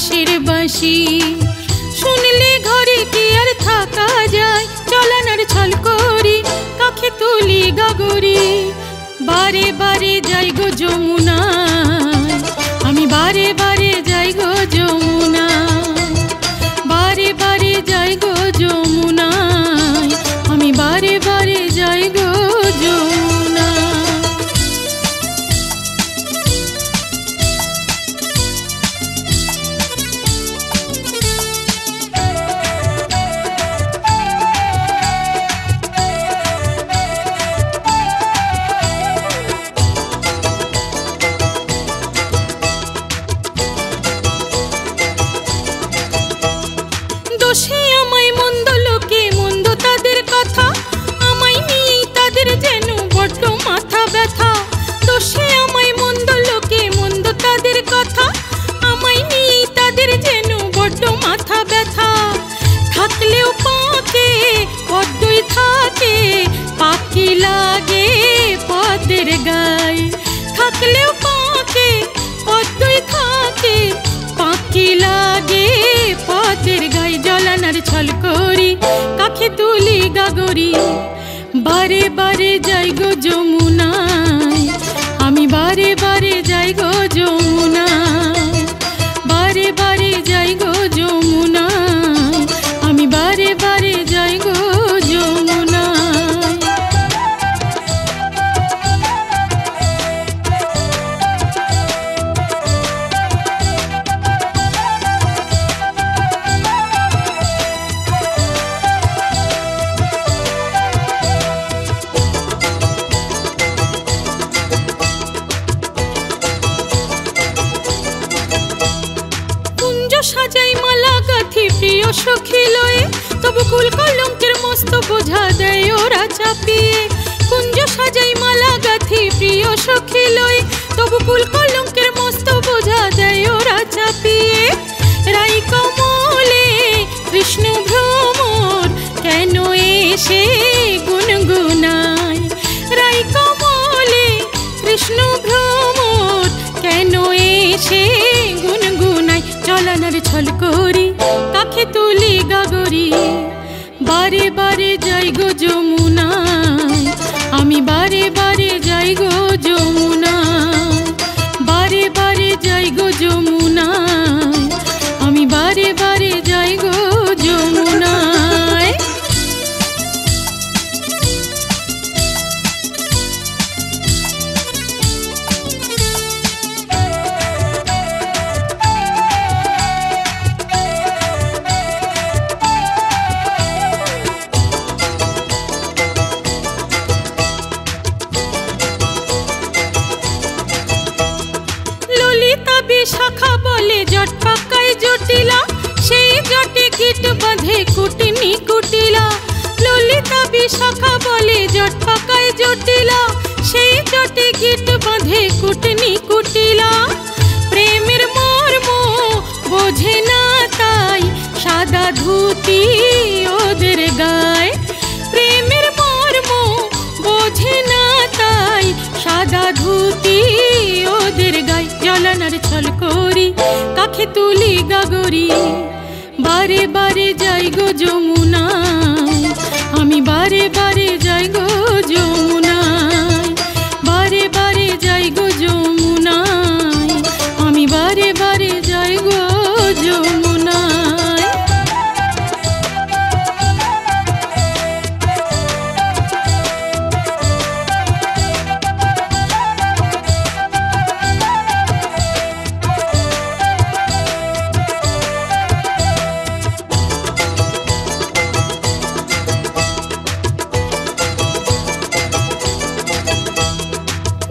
বাঁশের বাঁশি শুনলে ঘরে কি আর থাকা যায় চলানার ছল করি কাখে তুলি গাগরি বারে বারে যাই গো যমুনায় আমি বারে বারে যাই গো যমুনায় বারে বারে যাই গো যমুনায় আমি বারে বারে যাই গো যমুনায়। দোষে আমায় মন্দ লোকে মন্দ তাদের কথা আমায় নিয়েই তাদের যেন বড্ড মাথা ব্যথা দোষে আমায় মন্দ লোকে মন্দ তাদের কথা আমায় নিয়েই তাদের যেন বড্ড মাথা ব্যথা থাকলেও পাকে পদ্মই থাকে পাখি লাগে পদ্মের গায়ে থাকলেও পাকে পদ্মই থাকে পাখি লাগে পদ্মের গায়ে জলানার ছল করি কাখে তুলি গাগরি বারে বারে যাই গো যমুনায় আমি বারে বারে যাই গো যমুনায় বারে বারে যাই গো যমুনায় আমি বারে বারে যাই গো যমুনায়। সাজাই মালা গাথি প্রিয় সখী লয়ে তবু কুল কলঙ্কের মস্ত বোঝা দেয় ওরা চাপিয়ে কুঞ্জ সাজাই মালা গাথি প্রিয় সখী লয়ে তবু কুল কলঙ্কের মস্ত বোঝা দেয় ওরা চাপিয়ে রাই কমলে কৃষ্ণ ভ্রমর কেন এসে গুনগুনায় রাই কমলে কৃষ্ণ ভ্রমর কেন এসে গুনগুনায় চলানার ছল করি কাখে তুলি গাগরি বারে বারে যাই গো যমুনায় আমি বারে বারে যাই গো যমুনায় বারে বারে যাই গো যমুনায় আমি বারে বারে যাই গো যমুনায়। শাখা বলে জট পাকায় জটিলা সেই জটে গিট বাঁধে কুটিনি কুটিলা ললিতা বিশাখা বলে জট পাকায় জটিলা সেই জটে গিট বাঁধে কুটিনি কুটিলা প্রেমের মর্ম বোঝে না তাই সাদা ধুতি ওদের গায়ে প্রেমের মর্ম বোঝে না তাই সাদা ধুতি ওদের গায়ে জলানার ছল করি কাখে তুলি গাগরি বারে বারে যাই গো যমুনায় আমি বারে বারে যাই গো যমুনায় বারে বারে যাই গো যমুনায় আমি বারে বারে যাই গো যমুনায়।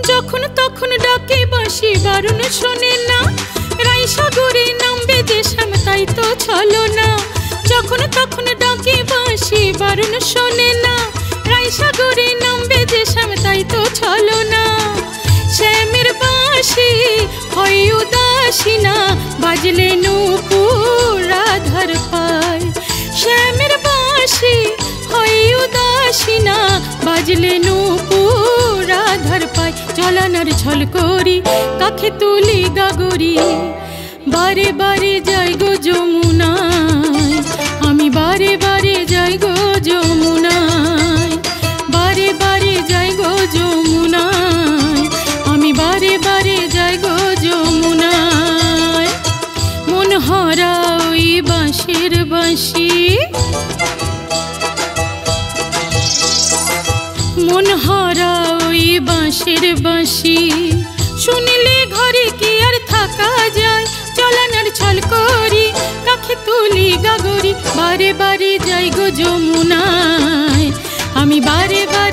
যখন তখন ডাকে বাঁশি বারণ শোনে না রাই সাগরে নামবে যে শ্যাম তাই তো ছলো না যখন তখন ডাকে বাঁশি বারণ শোনে না রাই সাগরে নামবে যে শ্যাম তাই তো ছলো না শ্যামের বাঁশি হয় উদাসী না বাজলে নূপুর রাধার পায় শ্যামের বাঁশি হয় উদাসী না বাজলে নূপুর রাধার পায় জলানার ছল করি কাখে তুলি গাগরি বারে বারে যাই গো যমুনায়, আমি বারে বারে যাই গো যমুনায়, বারে বারে যাই গো যমুনায়, আমি বারে বারে যাই গো যমুনায়। মন হারা ওই বাঁশের বাঁশি, মন হারা ওই বাঁশের বাঁশি, শুনলে ঘরে কি আর থাকা যায়, চলানার ছল করি কাখে তুলি গাগরি, বারে বারে যাই গো যমুনায়, আমি বারে বারে